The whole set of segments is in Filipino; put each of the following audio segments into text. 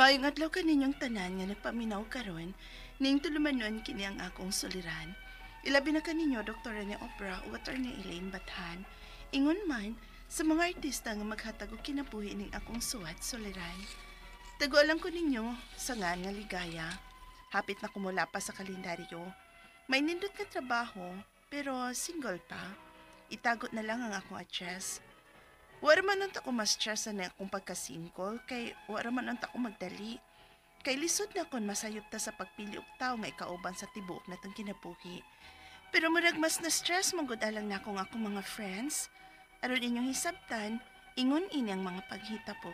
Maayong adlaw ka ninyong tanan nga nagpaminaw karon, ning tulumanon kini ang akong suliran. Ilabi na kaninyo Dr. ni Opera o Attorney Elaine Bathan. Ingon man sa mga artista nga maghatag og kinabuhi ning akong suwat suliran. Tagualang ko ninyo sa nga ligaya. Hapit na kumula pa sa kalendaryo. May nindot nga trabaho, pero single pa. Itagot na lang ang akong address. Wala man ang tako mas stress na akong pagka-single, kay wala man ang tako magdali. Kay lisod na kon masayop ta sa pagpili og tao nga ikauban sa tibuok na itong kinabuhi. Pero murag mas na-stress manggod alang na akong mga friends. Aron inyong hisabtan, ingon ini ang mga paghita po.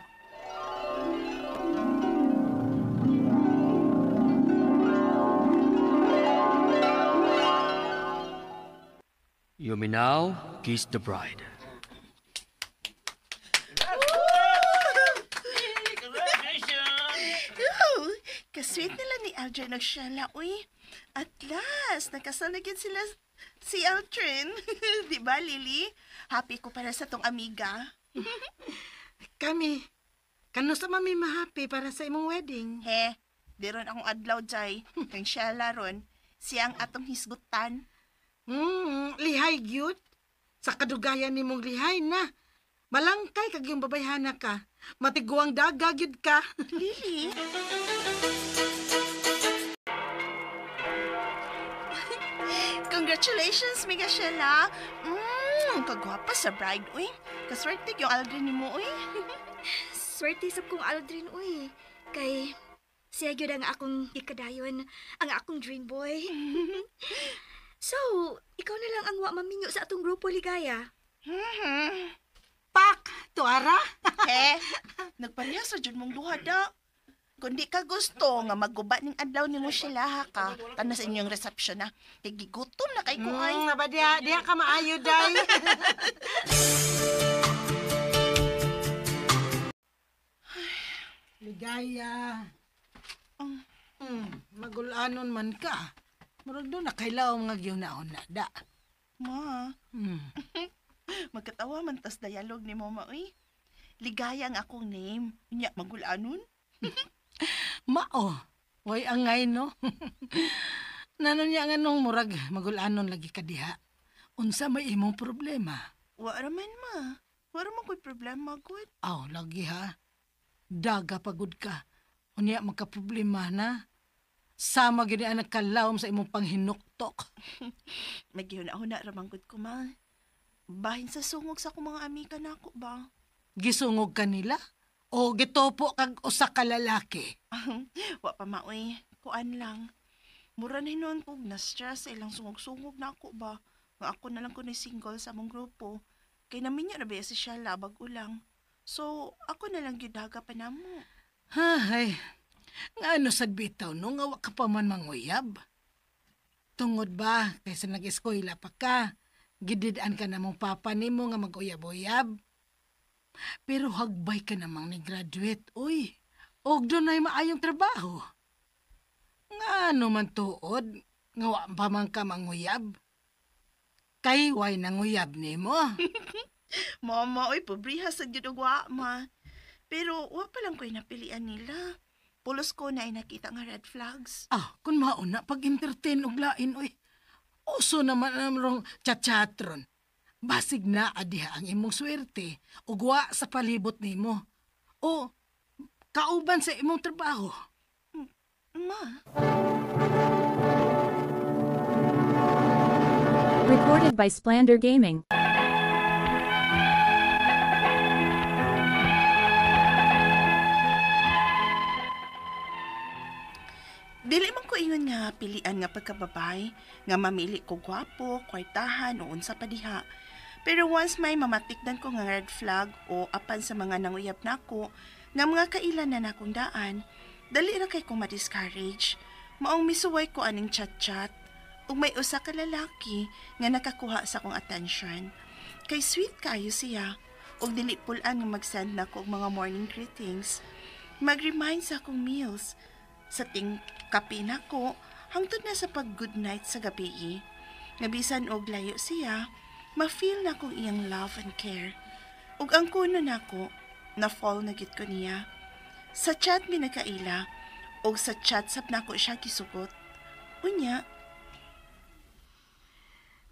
You may now kiss the bride. Kasweet nila ni Aldrin og Shella, uy. At last, nakasal na gid sila si Aldrin. Di ba, Lily? Happy ko para sa tong amiga. Kami, kano sa mami mahappy para sa imong wedding? He, di ron akong adlaw, Jay. Kang Shella ron, siyang atong hisgutan. Lihay gyud. Sa kadugayan nimong lihay na. Malangkay kag yung babayhana ka. Matiguang daga gyud ka. Lily? Congratulations, Miga Shella. Kagwapa sa bride, uy. Kaswerte yung Aldrin ni mo, uy. Swerte sab kong Aldrin, uy. Kay siya gyud ang akong ikadayon, ang akong dream boy. So, ikaw na lang ang wa maminyo sa atong grupo ligaya. Pak, tuara. He, nagpareha sa dyan mong duha da. Kung di ka gusto nga magguba ning adlaw ni mo sila ka, tanas inyong reception na. Gigutom na kay ko ay. Aba diha ka maayo day. Ligaya. Magulanon man ka. Murag doon nakailaw nga gyunaon na da. Ma, magkatawa man tas dialog ni mo maoy. Ligaya ang akong name. Nya magulanon. Mao, way angay no. Nanon niya nga nung murag magulanon lagi ka diha. Unsa may imong problema? Wa raman ma. Wa raman ko'y problema gud. Aw, lagi ha. Daga pagod ka. Unya magka-problema na. Sama gini ang nagkalawom sa imong panghinuktok. Magyuna-una raman gud ko ma. Bahin sa sungog sa akong mga amiga nako ba? Gisungog ka nila? O gitopo kag usa ka lalaki? Wa pa maoy. Kuan lang. Mura na hinuon ko na-stress ilang sungog-sungog na ako ba? Nga ako na lang ko ni single sa mong grupo. Kay namin niya nabiya si Shala bag-ulang. So, ako na lang gidaga pa na mo. Hay, nga ano sad bitaw no, nga wa ka pa man manguyab. Tungod ba, kaysa nag-eskwela pa ka, gididaan ka na mong papa nimo nga mag-uyab-uyab. Pero hagbay ka namang ni-graduate, uy. Og doon ay maayong trabaho. Nga ano man tuod, nga wa pa man ka manguyab. Kay way nanguyab nimo. Mama, oy, pobriha sa gidugwa, ma. Pero, wa pa lang ko'y napilian nila. Pulos ko na ay nakita nga red flags. Kung mauna pag-entertain og lain, uy. Uso naman namrong chat-chatron. Basig na adiha ang imong swerte ug wa sa palibot nimo. O kauban sa imong trabaho. Ma. Recorded by Splander Gaming. Dili man ko ingon nga pilian nga pagkababay, nga mamili ko gwapo, kwartahan o unsa pa diha. Pero once may mamatikdan ko nga red flag o apan sa mga nanguyab nako, nga mga kailan na nakong daan, dali ra kay ko ma-discourage. Maong misuway ko aning chat-chat, ug may usa ka lalaki nga nakakuha sa akong attention. Kay sweet kayo siya, ug dili pulan nga mag-send nako og mga morning greetings. Mag-remind sa akong meals. Sa ting kape nako, hangtod na sa pag-good night sa gabi. Nabisan og layo siya, ma-feel na kong iyang love and care. Ug ang kuno nako, na-fall na gid ko niya. Sa chat mi nakaila, o sa chat sab na ko siya kisugot. Unya,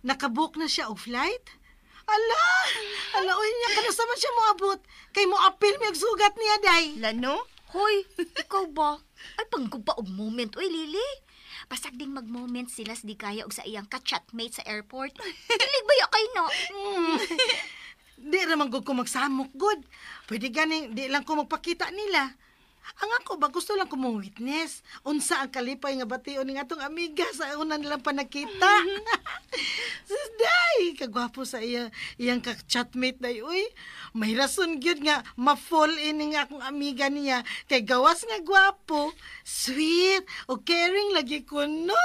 Nakabook na siya og flight? Ala, uy niya, kanusa man siya moabot? Kay mo apil mi og sugat niya, day. lano? Hoy, ikaw ba? Ay, panggugba og moment. Uy, Lily. Pasag ding mag-moment sila sa di kaya og sa iyang ka-chatmate sa airport. Kilig ba ya kay no? Di naman ko magsamok, good. Pwede ganing, di lang ko magpakita nila. Ang ako ba, gusto lang ko mong witness. Unsa ang kalipay nga bation ng atong amiga sa una nilang panakita. Sus, day, kagwapo sa iyang ka-chatmate, day. Uy, may rason gyud nga ma-fall in nga akong amiga niya. Kay gawas nga gwapo, sweet, o caring lagi ko, no.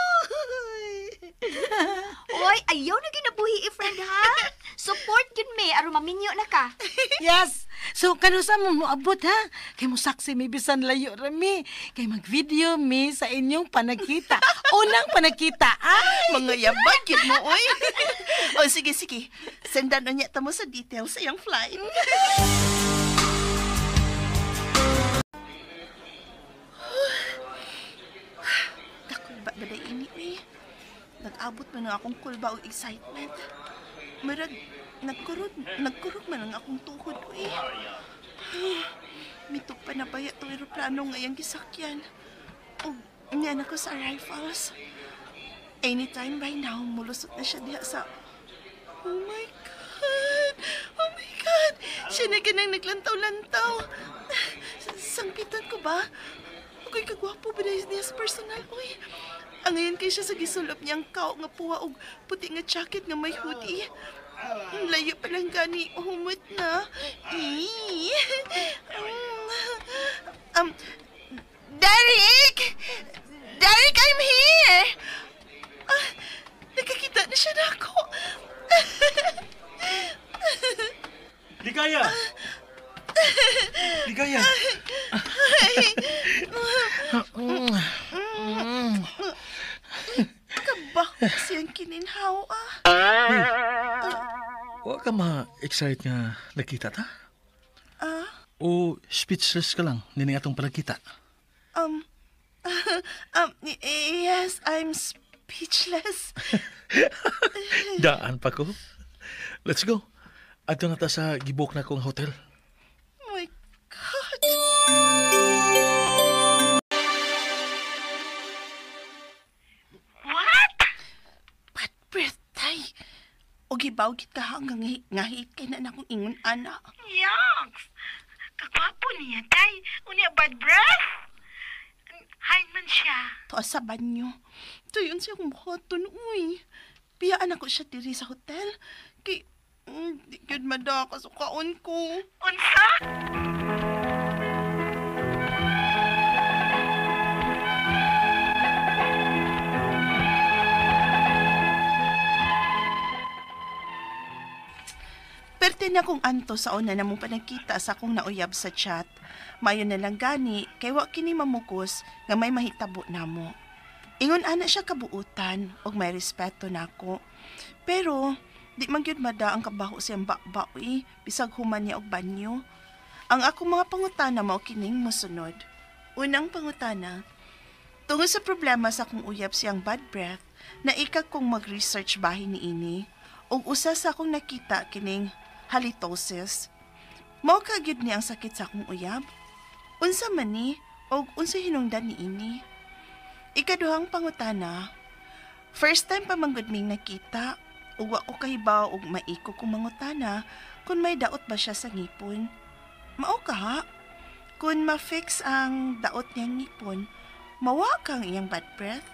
Hoy, ayaw na ginabuhi friend ha? Support yun me, aron maminyo na ka. Yes. So, kanusa mo moabot, ha? Kay mo saksi mi bisan layo rami. Kay mag-video mi sa inyong panagkita. Unang panagkita, ay! Mga yabag yun mo, oy. O sige, sendan na niya tamo sa details sa iyang flight. Nakulba ba na ini, eh? Nag-abot man ang akong kulba o excitement. Marag, nagkurog man ang akong tuhod, eh. Mitok pa na baya itong aeroplano ngayang gisakyan. O, niyan ako sa arrivals. Anytime by now, mulusot na siya diha sa... Oh my God! Oh my God! Siya na ganang naglantaw-lantaw. Sangpitan ko ba? Ako'y kagwapo ba na niya sa personal? Uy, ang ngayon kay siya sa gisulop niyang kao nga puwa og puti nga jacket nga may hoodie. Layo pa lang gani, humot na. Derek! Derek, I'm here! Nakakita na siya na ako. Ligaya! Ligaya! Kabaho siyang kininhaw, ah. Wa ka ma-excite nga nakita ta? Ah, O speechless ka lang nining atong panagkita? yes, I'm speechless. Daan pa ko. Let's go. Ato na ta sa gibok na kong hotel. Oh my God. What? Bad breath, tay. O gibawgit ka hanggang ngahit kay na akong ingon, ana. Yucks! Kakwapo niya, day. Unya bad breath. Hain man siya. To sa banyo. Tuyon siya kong buhaton, uy. Piyaan ako siya diri sa hotel. Kay, di yun madakasukaon ko. Unsa? Perte na kong anto sa una na mong panagkita sa akong nauyab sa chat. Mayo na lang gani, kay wa kini mamukos nga may mahitabo namo. Ingon ana siya kabuutan og may respeto nako. Pero di man gyud mada ang kabaho siyang bakbaoy bisag human niya og banyo. Ang akong mga pangutana mao kining mosunod. Unang pangutana, tungod sa problema sa akong uyab siyang bad breath, naikag kong mag-research bahin niini ug usa sa akong nakita kining halitosis. Mao ka gyud ni ang sakit sa akong uyab. Unsa man ni ug unsa hinungdan niini? Ikaduhang pangutana, first time pa manggod ming nakita ug wa ko kahibaw og maiko kong mangutana kung may daot ba siya sa ngipon. Mao ka ha? Kung ma-fix ang daot niyang ngipon, mawa kang iyang bad breath.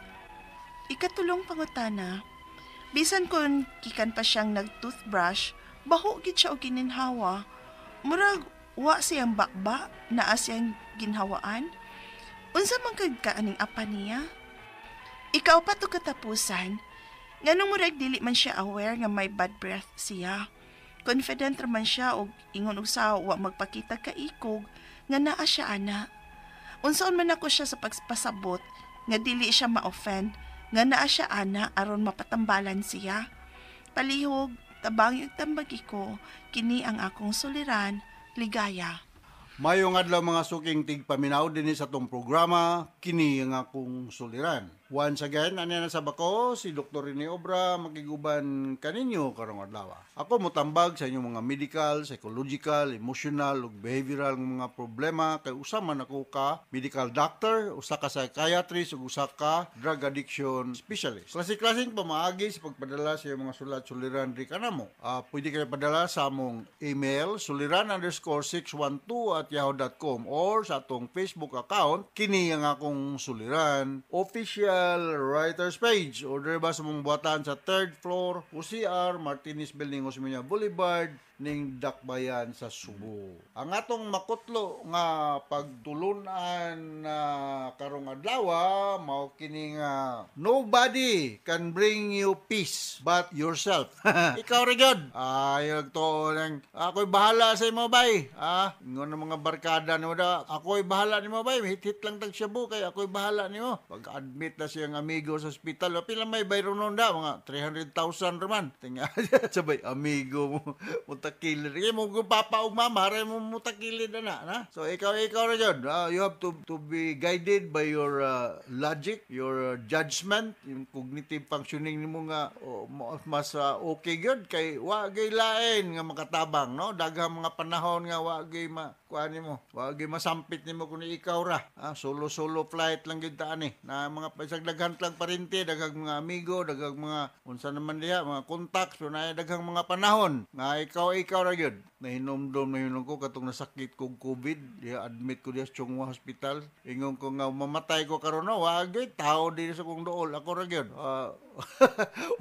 Ikatulong pangutana, bisan kung kikan pa siyang nag-toothbrush, baho gid siya og gininhawa. Murag wa siyang bakba naa siyang ginhawaan. Unsa man kag kaaning apa niya? Ikaw pa to katapusan. Nganong murag dili man siya aware nga may bad breath siya. Confident raman siya og ingon usa wa magpakita ka ikog nga naa siya ana. Unsaon man ako siya sa pagpasabot nga dili siya ma-offend nga naa siya ana aron mapatambalan siya. Palihog tabang yung tambagi ko, kini ang akong suliran, Ligaya. Mayong adlaw mga suking tigpaminaw din sa tong programa, kini nga akong suliran. Once again, ano na sa bako, si Dr. Rene Obra, makiguban kaninyo karong adlaw. Ako motambag sa inyong mga medical, psychological, emotional, ug behavioral mga problema, kay usa man ako ka medical doctor, usa ka psychiatrist, ug usa ka drug addiction specialist. Klase-klaseng pamaagi sa pagpadala sa iyong mga sulat-suliran ri kanamo. Pwede kayo padala sa among email, suliran_612@yahoo.com or sa atong Facebook account, kini ang akong suliran, official writers page, or ba sa mong buhatan sa 3rd floor, UCR, Martinez Building, Osmeña Boulevard, ning Dakbayan sa Subo. Ang atong makutlo nga pagtulunan na karong adlaw mao kini nga nobody can bring you peace but yourself. Ikaw ra gyud. Ayog to nang ako'y bahala sa imo bay. Ingon ang mga barkada nimo da, ako'y bahala nimo bay, hit-hit lang tag Cebu kay ako'y bahala nimo. Pag-admit na siyang amigo sa ospital, pila may bayro nun da, mga 300,000 raman. Tinga sabay amigo mo mutakilid. Kaya mo kung papa o mama, rin mo mutakilid na. So, ikaw na yun. You have to be guided by your logic, your judgment, yung cognitive functioning mo nga mas okay yun. Kay wagay lain nga makatabang, no? Daghang mga panahon nga wagay kuani mo, wagay masampit nimo kung ikaw ra. Solo flight lang gyud taan na mga daghan lang parente, daghang mga amigo, daghang mga unsa naman diha, mga contacts, so na daghang mga panahon nga ikaw ra gyud. Nahinomdom na yun ko katong nasakit kog COVID, diha admit ko diha sa Chungwa Hospital. Ingon ko nga mamatay ko karon na, wagay tao din sa kong dool, ako ra gyud.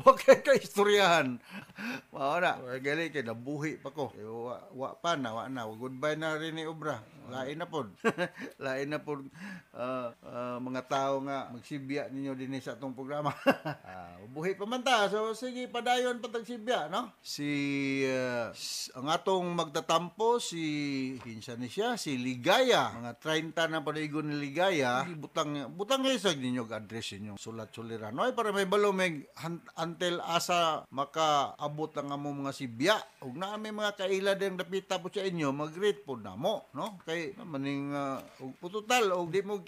Wag ka istoryahan. Wala, gali kay nabuhi pa ko. Wa na, goodbye na rin ni Obra. Lain na pod. Lain na pod mga tao nga magsibya ninyo din sa atong programa. Buhi pa man ta. So sige padayon patag sibya, no? Ang atong magtatampo kinsa ni siya, si Ligaya. Mga 30 na panigon ni Ligaya. Butang isag ninyo address ninyo sulat-suliran. No, para may balomeg until asa makaabot ang among mga sibya. Ug na may mga kaila din dapita po sa inyo, mag-greet po namo, no? Kay maning pututal og di mo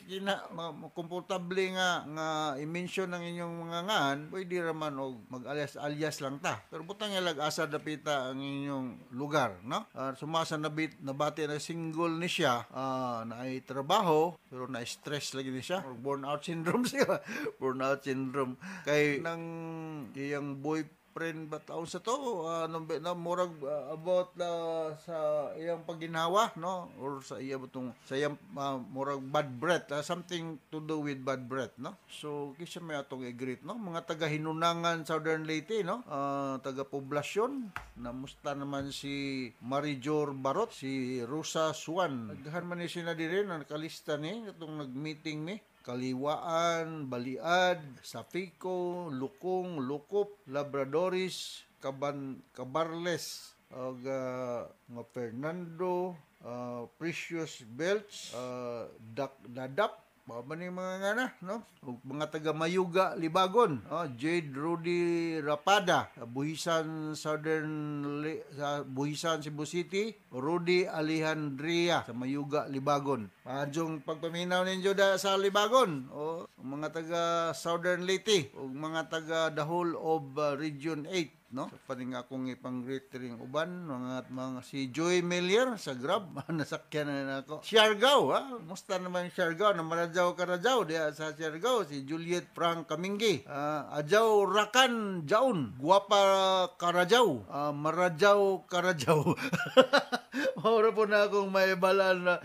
komportable nga i-mention ang inyong mga ngan, pwede ra man og mag-alias lang ta. Pero butang ilag asa dapita ang inyong lugar, no? Sumasa nabati na single ni siya, na ay trabaho pero na stress lagi ni siya, or burnout syndrome siya. Burnout syndrome kay nang iyang boyfriend ba taon sa to murag about sa iyang paginhawa, no, or sa iyang murag bad breath, something to do with bad breath, no. So kisa may atong i-greet, no, mga taga Hinunangan, Southern Leyte, no, taga poblasyon. Namusta naman si Marijor Barot, si Rosa Suan, nagdahan man ni sila diri na nakalista ni itong nag-meeting ni Kaliwaan, Baliad, Safico, Lukong, Lukop, Labradores, Cabarles, nga Fernando, Precious Belch, Dadap, mga ngana, no? Mga taga Mayuga, Libagon, Jade Rudy Rapada, Buhisan Buhisan Cebu City, Rudy Alejandria sa Mayuga, Libagon. Adjong pagpaminaw ninyo sa Libagon, mga taga Southern Leyte, o mga taga the whole of Region 8. No, so, paning akong ipang-greet ring uban mga si Joy Melier sa Grab, nasakyan na ako. Siargao, musta naman Siargao, na Marajaw Karajaw diya sa Siargao, si Juliet Frank Kamingi, Ajaw Rakan Jaun, Guapa Karajaw, Marajaw Karajaw. Maura po na akong may balaan na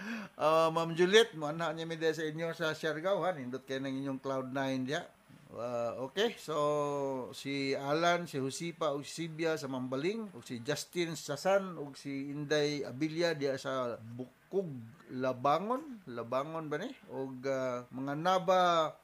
Ma'am Juliet, mo anak niya mi sa inyo sa Siargao, nindot kayo ng inyong Cloud9 diya. Okay, so si Alan, si Josipa ug si Sibia sa Mambaling, ug si Justin Sasan ug si Inday Abilia diya sa Bukog, Labangon ba ni? Ug mga Naba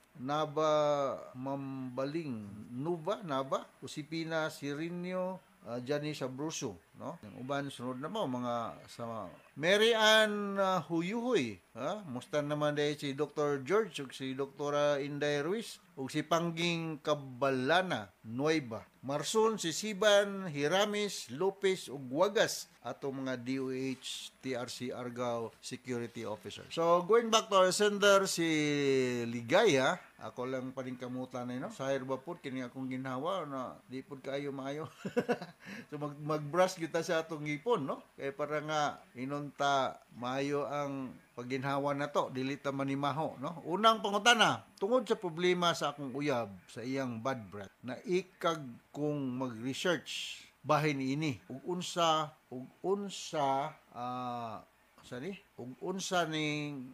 Mambaling, Naba, Usipina Sirinio, Jani Sabruso, no? Ang uban sunod na mo mga sa Mary Ann Huyuhoy. Musta naman dahil si Dr. George ug si Dr. Inday Ruiz ug si Pangging Cabalana Nueva. Marson si Siban Hiramis Lopez ug Wagas atong mga DOH TRC Argao security officer. So going back to our sender si Ligaya, ako lang pa rin kamutan na no. Sahir ba po kini akong ginhawa na di pud kaayo maayo. So mag-brush kita sa atong ngipon no. Kay para nga inunta maayo ang pagginhawa na to, dili ta manimaho no. Unang pangutana, tungod sa problema sa akong uyab sa iyang bad breath, na ikag kong mag-research bahin ini ug unsa ning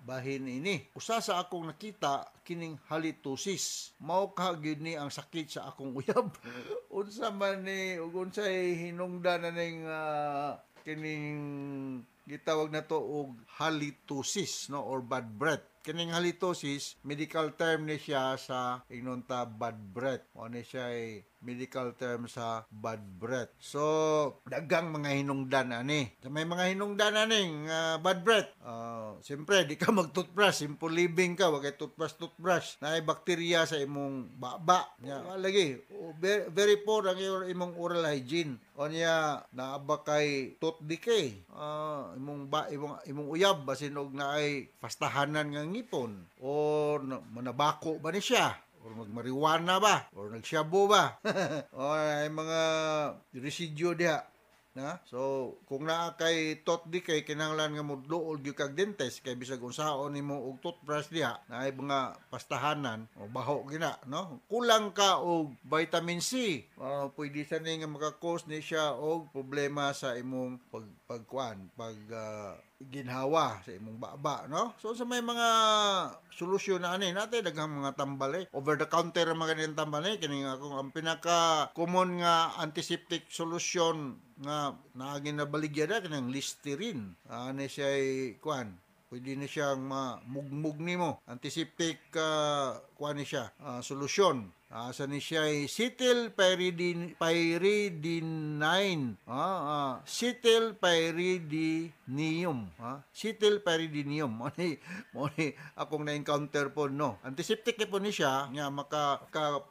bahin ini. Usa sa akong nakita kining halitosis. Mao ka gyud ni ang sakit sa akong uyab. Unsa man ni ug unsay hinungdan na ning kining gitawag na to og halitosis no or bad breath. Kining halitosis, medical term ni siya sa inunta bad breath. O ni siya ay medical term sa bad breath. So, dagang mga hinungdan ani. So, may mga hinungdan aning bad breath. Siyempre, di ka mag-toothbrush. Simple living ka, wag kay toothbrush. Naay bakterya sa imong baba. Lagi, very poor ang imong oral hygiene. O niya, naaba kay tooth decay. Imong uyab, basin og naay pastahanan nga ngipon. O manabako ba ni siya? Or magmariwana ba? Or nagsyabo ba? O ay mga residue diha. Na? So, kung naa kay tooth decay, kinahanglan nga mo duol gyud kag dentist kay bisag unsaon nimo og toothbrush diha, naay mga pastahanan o baho gina, no? Kulang ka og vitamin C. Pwede sa ni nga maka-cause ni siya og problema sa imong ginhawa sa imong baba, no? So sa may mga solusyon na ani natin daghang mga tambal over the counter mga ganyan tambal kini nga kung ang pinaka common nga antiseptic solution nga naagin na baligya na kanang Listerine. Ani siya kuan pwede na siyang mugmug nimo antiseptic kuan ni siya solusyon. Sa ni siya ay cetylpyridine cetylpyridinium mo ni akong na-encounter po no. Antiseptic po ni siya nga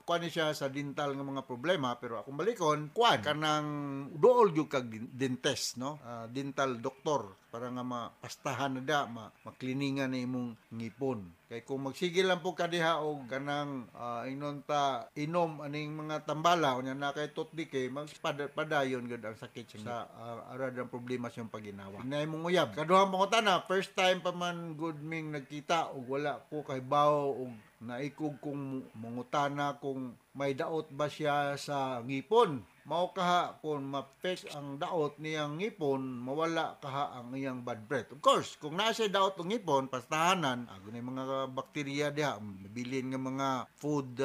kuan ni siya sa dental nga mga problema pero akong balikon kuan kanang duol gyud kag dentist no. Dental doctor para nga mapastahan na da makliningan na imong ngipon. Kay kung magsige lang po ka diha og kanang inom aning mga tambala unya na kay tooth decay magpadayon gud ang sakit sa arad ang problema sa iyong paginawa. Inay mong uyab. Kaduhang pangutana, first time pa man good ming nagkita og wala ko kay bawo og naikog kung mangutana kung may daot ba siya sa ngipon. Mao kaha kung ma-fix ang daot niyang ngipon, mawala kaha ang iyang bad breath. Of course, kung naa siya daot ng ngipon, pastahanan, agon yung mga bakterya diha, mabilin nga mga food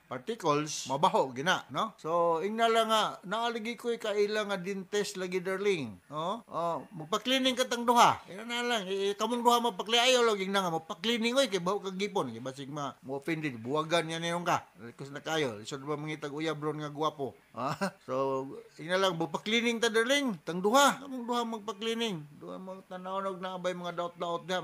particles, mabaho gina, no? So, ingna lang nga, naalagi ko kaila nga dentist lagi darling, no? Magpa-cleaning ka tang duha. Ina na lang, kamong duha magpa-cleaning lagi na nga magpa-cleaning oy kay baho kag ngipon, kay basig mo offended, buwagan yan niyong ka. Kus na kayo, isod ba mangitag uyab ron nga gwapo. So, ina lang, magpa-cleaning ta darling, tang duha, kamong duha magpa-cleaning. Duha magtanaw og naabay mga daot-daot diha,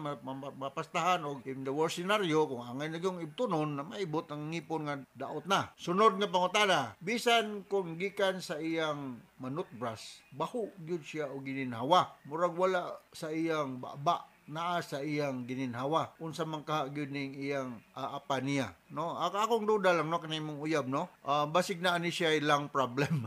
mapastahan og in the worst scenario kung angay na yung ibtunon na maibot ang ngipon nga daot na. Sunod nga pangutana, bisan kung gikan sa iyang manutbrush, baho gyud siya og gininhawa. Murag wala sa iyang baba naa sa iyang gininhawa unsa man ka gyud ning iyang apa niya no akong duda lang no kanay mong uyab no basig na ani siya lang problem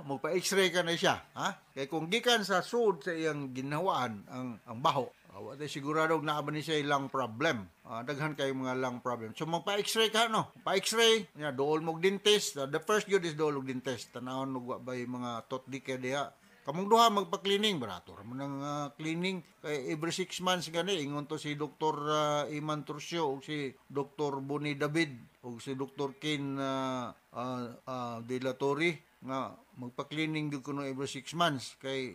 magpa x-ray ka na siya kay kung gikan sa sud sa iyang ginhawaan ang baho wala sigurado na ba ni siya lang problem daghan kay mga lang problem so magpa x-ray ka no pa x-ray nya dool mo dentist the first good is dool og dentist tanawon og wa bay mga tooth decay diha. Kamong duha magpa-cleaning, barato ra man ang cleaning kay every 6 months gani ingon to si Dr. Iman Turcio ug si Dr. Boni David ug si Dr. Ken De La Torre nga magpa-cleaning gyud kuno every 6 months kay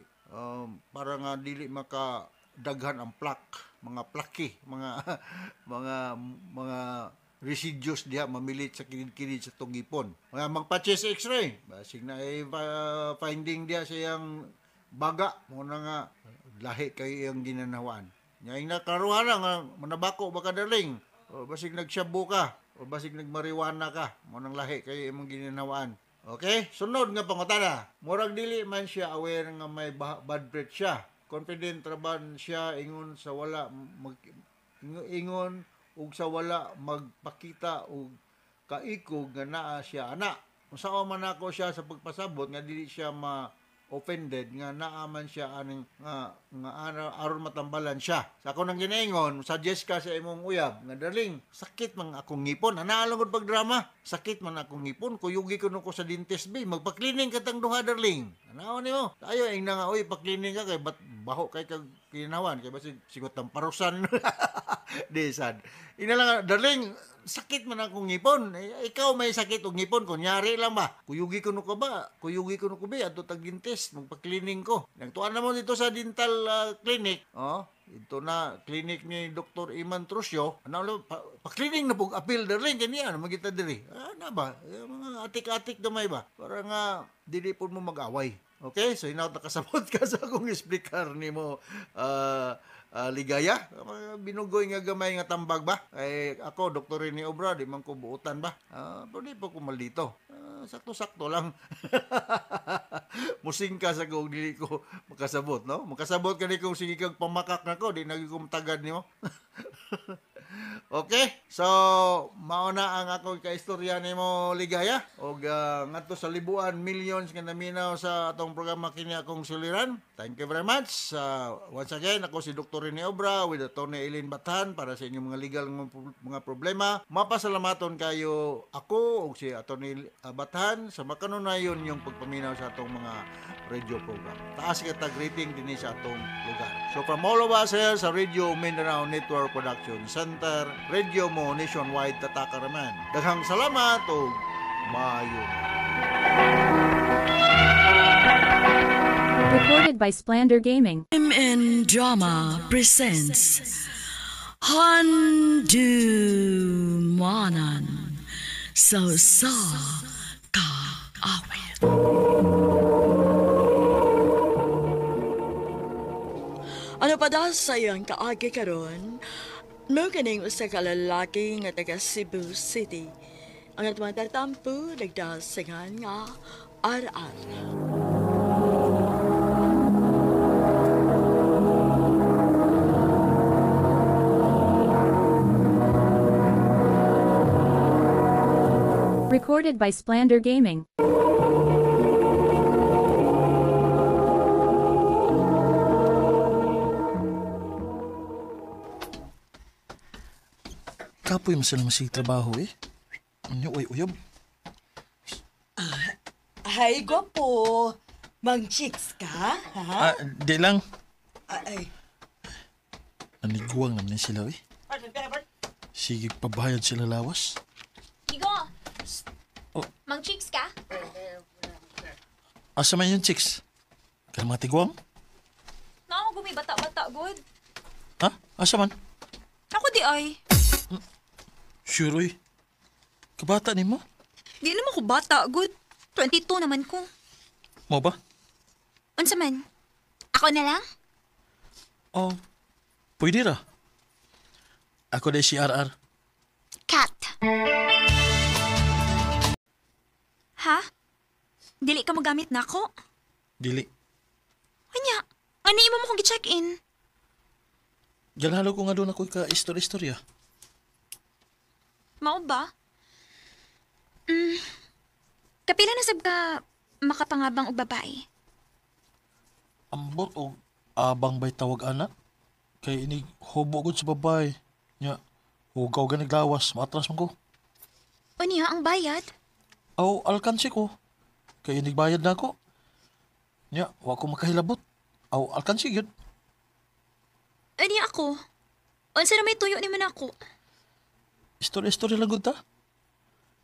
para nga dili maka daghan ang mga plaque, mga residues diha mamilit sa kilid-kilid sa tungipon. Magpa-chest x-ray. Basig na finding diha sa iyang baga mo na nga lahi kay iyang ginanawaan. Nya ing nakaruha na nga manabako baka darling. O basig nagsyabu ka, o basig nagmariwana ka, mo nang lahi kay imong ginanawaan. Okay? Sunod nga pangutana. Murag dili man siya aware nga may bad breath siya. Confident raban siya ingon sa wala ingon ug sa wala magpakita og kaikog nga naa siya ana. Unsa man ako siya sa pagpasabot nga dili siya offended nga naaman siya aning nga aron matambalan siya. Sa ako nang ginaingon, suggest ka sa imong uyab nga darling, sakit man akong ngipon. Ana lang gud pagdrama. Sakit man akong ngipon, kuyugi ko ko sa dentist bay. Magpa-cleaning ka tang duha darling. Anaon nimo? Tayo ing nga oy pa-cleaning ka kay baho kay kag kinawan kay basig sigot tang parusan. Di sad. Ina lang darling, sakit man akong ngipon. Ikaw may sakit og ngipon kunyari lang ba? Kuyugi ko ko ba? Kuyugi ko ko ba adto tag dentist, magpa-cleaning ko. Nagtuan na mo dito sa dental clinic. Oh, ito na clinic ni Dr. Iman Trusio. Ano pa-cleaning na pug appeal darling kaniya na magita diri. Ano ba? Mga atik-atik gamay ba? Para nga dili pud mo mag-away. Okay? So inaw nakasabot ka sa akong explicar nimo ligaya, binugoy nga gamay nga tambag ba? Ay ako, Dr. Rene Obra, di man ko buutan ba? Pero di pa ko maldito. Sakto-sakto lang. Musing ka sa kung dili ko makasabot, no? Makasabot ka ni kung sige kang pamakak na ko, di nagiging tagad ni mo. Okay, so mauna ang akong kaistorya nimo ligaya og ngadto sa libuan millions nga naminaw sa atong programa kini akong suliran. Thank you very much. Once again, ako si Dr. Rene Obra with Atty. Eileen Bathan para sa inyong mga legal mga problema. Mapasalamaton kayo ako og si Atty. Bathan sa makanunayon yung pagpaminaw sa atong mga radio program. Taas kita rating dinhi sa atong lugar. So from all of us here sa Radio Mindanao Network Production Center, Radio mo nationwide tatakaraman. Daghang salamat o maayo. Recorded by Splander Gaming. MN Drama presents Handumanan So Ka Awit. Ano pa daw sa iyang kaagi karon? No kaning usa ka lalaki nga taga Cebu City. Ang atong tartampo nagdasingan nga ar-ar. Recorded by Splander Gaming. Kapoy masal masig trabaho eh. Ano uyab? Ay, gwapo. Mang-chicks ka, ha? Di lang. Ay. Naniguang naman sila eh. Sige, pabayad sila lawas. Igo! Oh. Mang chicks ka? Asa man yung chicks? Kaya mga tiguang? Naako gumibata-bata, good. Ha? Asa man? Ako di ay. Sure eh. Kabata ni mo? Di naman ko bata, good. 22 naman ko. Mo ba? Unsa man? Ako na lang? Oh, pwede ra. Ako na si RR. Cat. Ha? Dili ka magamit na ako? Dili. Anya, ano imo mo kong gi-check-in? Galalo ko nga doon ako ka-istorya. Mao ba? Kapila na sab ka makapangabang og babae? Ambot o abang bay tawag anak. Kay ini hubo gud sa babay. Nya, hugaw ganig lawas, maatras man ko. O niya ang bayad? Aw, alkansi ko. Kay ini bayad na ako. Nya, wa ko makahilabot. Aw, alkansi yun. O niya ako? Unsa na may tuyo ni man ako? Istorya lang gud ta.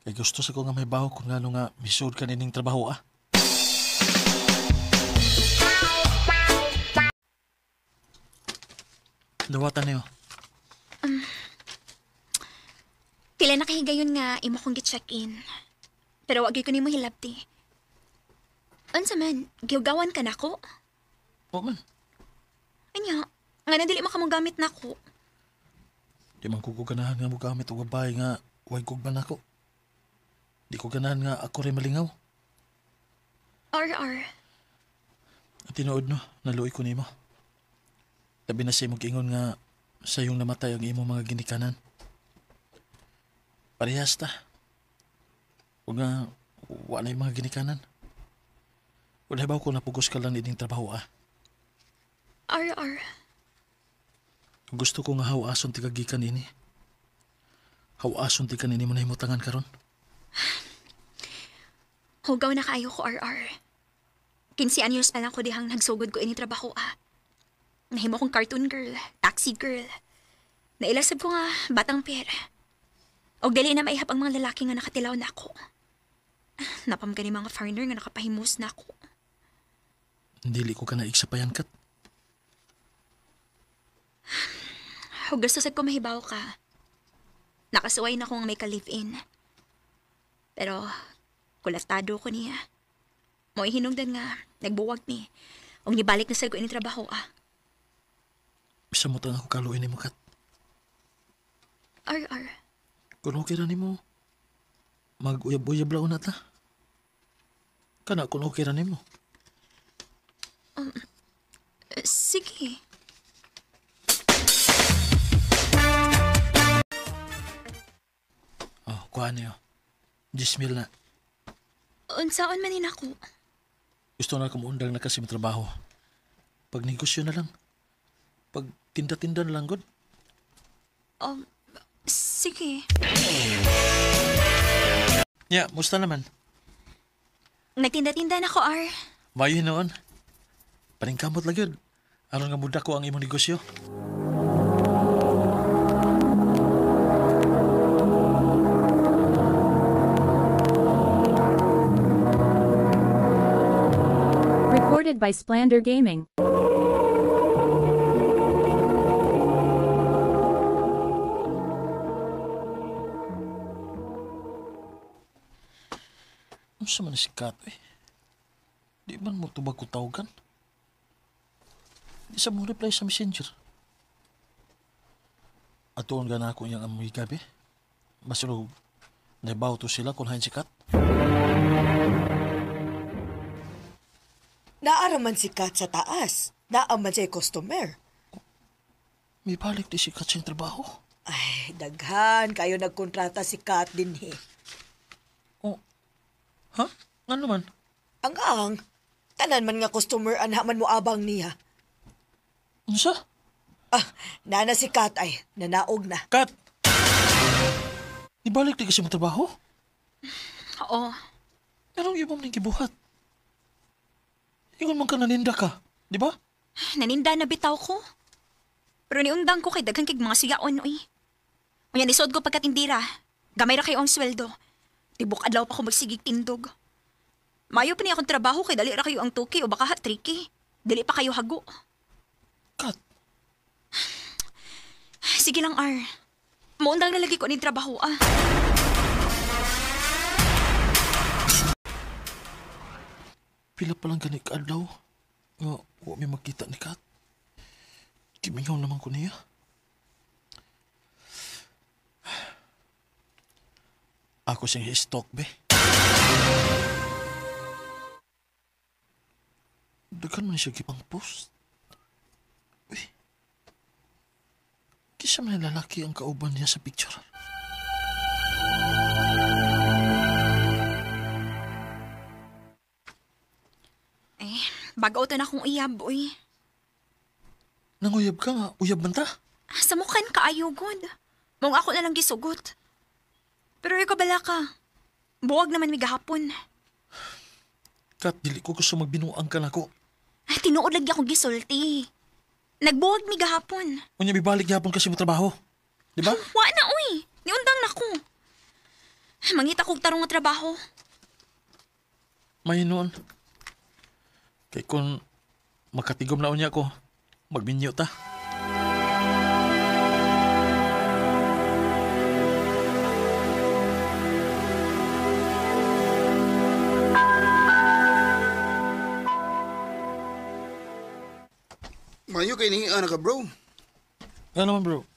Kay gusto sa ko nga may baho kung ano nga misud ka nining trabaho ah. Dawatan niyo. Pila na kahigayon nga imo kong gi-check-in. Pero wag gyud ko nimo hilabti. Unsa man, giugawan ka nako? O man, Anya, nga na dili makamong gamit nako. di man ko ganahan nga mo gamit o babae nga huwag kog man ako. Di ko ganahan nga ako rin malingaw. RR. At tinuod no, naluoy ko nimo. Labi na siya mong ingon nga sa iyong namatay ang imo mga ginikanan. Parehas ta. O nga, wala yung mga ginikanan. Wala ba ko napugos ka lang ining trabaho RR. Kung gusto ko nga hawason ti kagikan ini. Hawason ti kanini mo na himutangan karon. Hugaw na kaayo ko, RR. 15 anyos pa lang ko dihang nagsugod ko ini trabaho Nahimo kong cartoon girl, taxi girl. Nailasab ko nga batang pera. Og dali na maihap ang mga lalaki nga nakatilaw na ako. Napam gani mga foreigner nga nakapahimos na ako. Dili ko ka na iksapayan kat. Huwag gusto sad ko mahibaw ka. Nakasuway na kong may ka-live-in. Pero, kulatado ko niya. Mo'y hinungdan nga, nagbuwag ni. Og nibalik na sa ko ini trabaho Bisa mo tang ako kaluin ni mo kat. RR. Kung okay ra ni mo, mag-uyab-uyab laon na ta. Kana kung okay ra ni mo. Sige. Oh, kuha niyo. 10,000 na. Unsaon manin ako? Gusto na kumuundang na kasi trabaho. Pag negosyo na lang. Pag tinda-tinda na lang, God. Sige. Ya, musta naman? Nagtinda-tinda na ko, Mayo noon. Paningkamot lang yun. Aron nga muda ko ang imong negosyo. Recorded by Splander Gaming. Ano sa man si Kat, eh? Di man mo tubag ko tawagan? Di sa mo reply sa messenger. Atuon ka na ako niyang amoy gabi. Masuro, naibaw to sila kung hain si Kat. Naaraman si Kat sa taas. Naaman siya customer. May balik di si Kat sa trabaho. Ay, daghan. Kayo nagkontrata si Kat din Oh, ha? Ano man? Ang tanan man nga customer anhaman mo abang niya. Unsa? Nana si Kat ay nanaog na. Kat! Ibalik di kasi mo trabaho? Oo. Anong ibang ning gibuhat? Ingon man ka naninda ka, di ba? Naninda na bitaw ko. Pero niundang ko kay daghang kig mga sigaon, uy. Unya nisod ko pagkatindira. Gamay ra kayo ang sweldo. Tibok adlaw pa ko magsigig tindog. Mayo pa niya akong trabaho kay dali ra kayo ang tuki o baka tricky. Dili pa kayo hago. Kat, Sige lang, Maundang na lagi ko ni trabaho, pila pa lang gani kaadlaw. Nga, huwag may makita ni Kat. Kimingaw naman ko niya. Ako siyang i-stalk, be. Dagan man siya gipang post. Uy. Kisa man lalaki ang kauban niya sa picture. Bagaw to na akong uyab, uy. Nanguyab ka nga, uyab man ta. Sa mukhan ka ayugod. Mong ako na lang gisugot. Pero ikaw bala ka. Buwag naman may gahapon. Kat, dili ko gusto magbinuang ka na ko. Tinuod lagi akong gisulti. Nagbuwag mi gahapon. Unya, bibalik yapon kasi mo trabaho. Di ba? Wa na, uy. Niundang na ko. Mangita kong tarong nga trabaho. May noon. Kay kung makatigom na unya ko, magminyo ta. Maayo kay ni ka bro. Nga naman bro.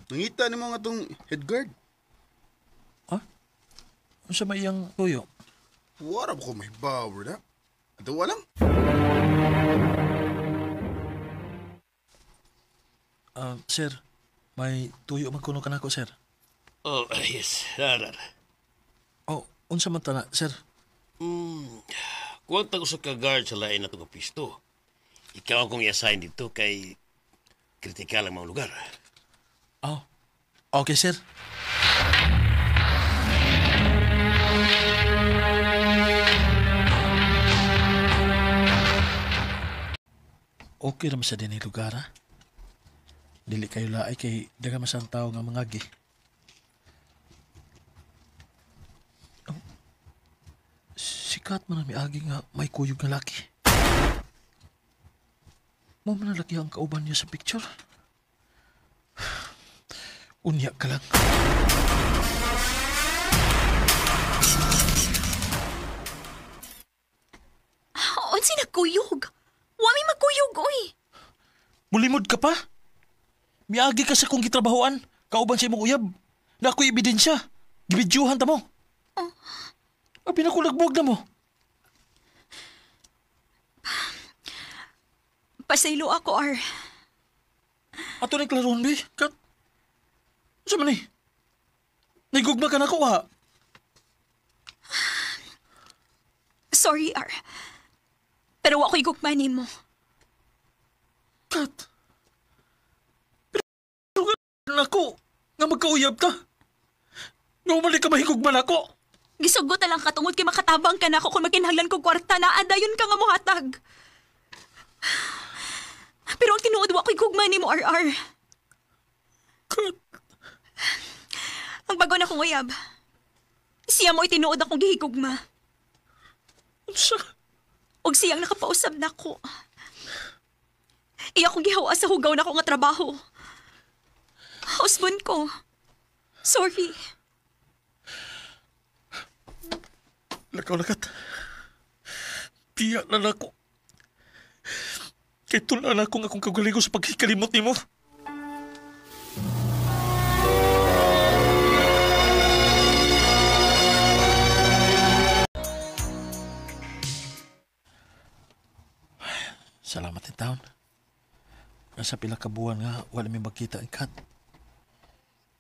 Nangita ni mo nga tong head guard. Ano sa may iyang tuyo? Wala ko may power na. Ato walang. Sir, may tuyo man kuno ka na ko, sir. Oh, yes. Rarar. Oh, unsa man ta na, sir? Kuwanta ko sa ka-guard sa lain na itong pisto. Ikaw akong i-assign dito kay kritikal ang mga lugar. Oh, okay, sir. Okay naman sa din lugar, ha? Dili kayo laay kay daga masang tao nga mangagi. Oh, sikat man na may agi nga may kuyog nga laki. Mo man laki ang kauban niya sa picture. Unya ka lang. Unsi nagkuyog? Wami magkuyog, oy. Mulimod ka pa? Miagi ka sa kong gitrabahoan. Kauban sa imong uyab. Na ako'y ebidensya. Gibidyuhan ta mo. Abi na ko nagbog na mo. Pasaylo ako, Ar. Ato na klaron, be. Kat. Sa man eh. Nagugma ka na ko, ha? Sorry, Ar. Pero ako'y gugmanin mo. Kat. Pero nga ako. Nga magkauyab ta. Nga umalik ka mahigugman ako. Gisugot na lang katungod kay makatabang ka na ako kung makinahanglan ko kwarta na adayon ka nga mohatag. Pero ang tinuod wa ko'y gugmanin mo, RR. Kat. Ang bago na kong uyab. Siya mo'y tinuod akong gihigugma. Unsa? Og siyang nakapausab na ko. Iya kong gihawa sa hugaw na ko nga trabaho. Husband ko. Sorry. Lakaw lakat. Piya na ako. Kay tulaan ako nga akong kagaligo sa pagkikalimot ni mo. Salamat in taon. Nasa pila ka buwan nga wala may magkita ang kat.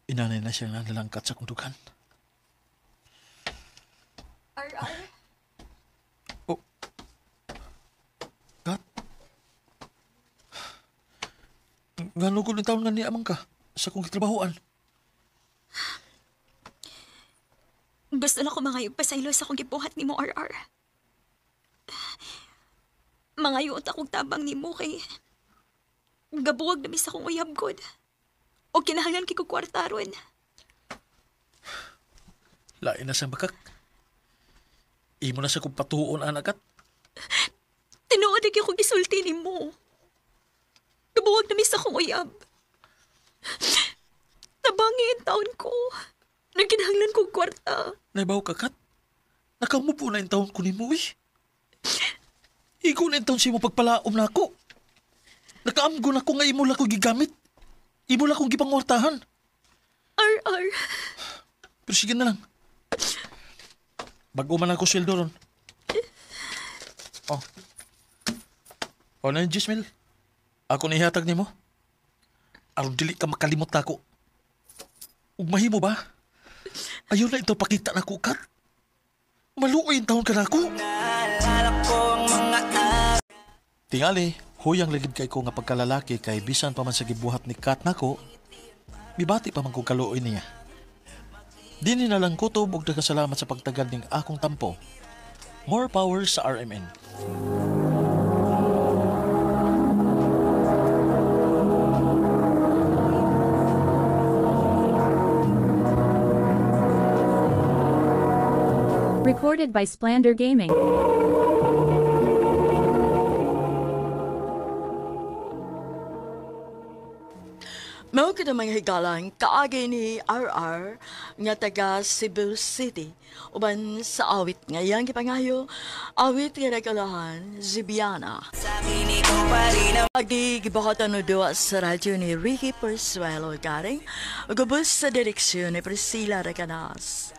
Inanay na siyang nanalangkat sa kundukan. RR? Oh. Kat? Nga ko ng taon nga niya amang ka sa kong kitrabahoan. Gusto na ko mangayog pasaylo sa kong gibuhat ni mo, RR. Mangayot akong tabang ni mo kay gabuwag na mis akong uyab god. O kinahanglan kay ko kwartaron. Lain na sa bakak. Imo na sa kong patuon, anakat. Tinuod na kong gisulti ni mo. Gabuwag na mis akong uyab. Tabangi ang taon ko. Nagkinahanglan kong kwarta. Naibaw ka, Kat? Nakamupo na yung taon ko ni mo, eh. Igo na yung taon siya mo pagpalaom na ako. Nakaamgo na ko nga imo lang ko gigamit. Imo lang kong gipangwartahan. RR. Pero sige na lang. Bago man ako sweldo ron. Oh. O na yung Gismel. Ako na ihatag ni mo. Aron dili ka makalimot na ako. Ug mahimo ba? Ayaw na ito pakita na ko, Kat. Maluoy yung taon ka na ako. Tingali, huyang ligid kay ko nga pagkalalaki kay bisan pa man sa gibuhat ni Kat nako, bibati pa man kong kaluoy niya. Dini na lang kutob og nagkasalamat sa pagtagal ning akong tampo. More power sa RMN. Recorded by Splander Gaming. Mao kita mga higalang kaagi ni RR nga taga Cebu City uban sa awit ngayang gipangayo awit nga nagalahan Zibiana. Pagdigibahatan no doa sa radyo ni Ricky Persuelo garing gubos sa direksyon ni Priscilla Recanas.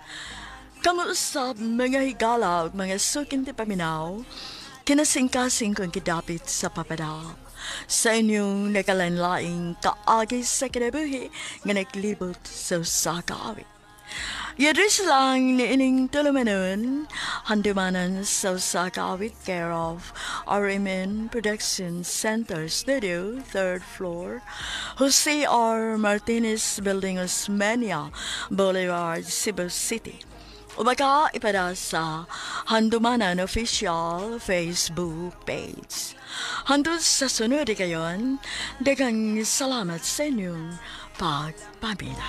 Kamuusap mga higala ug mga sukin ti paminaw kinasingkasing kong kidapit sa papada. Sa inyong nakalanlaing kaagi sa kinabuhi nga naglibot sa usa ka awit. Yadris lang ni ining tulumanon, handumanan sa usa ka awit care of RMN Production Center Studio, 3rd floor, Jose R. Martinez Building, Osmeña Boulevard, Cebu City. O baka ipada sa Handumanan Official Facebook page. Handun sa sunod kayon, dagang salamat sa inyong pagpamina.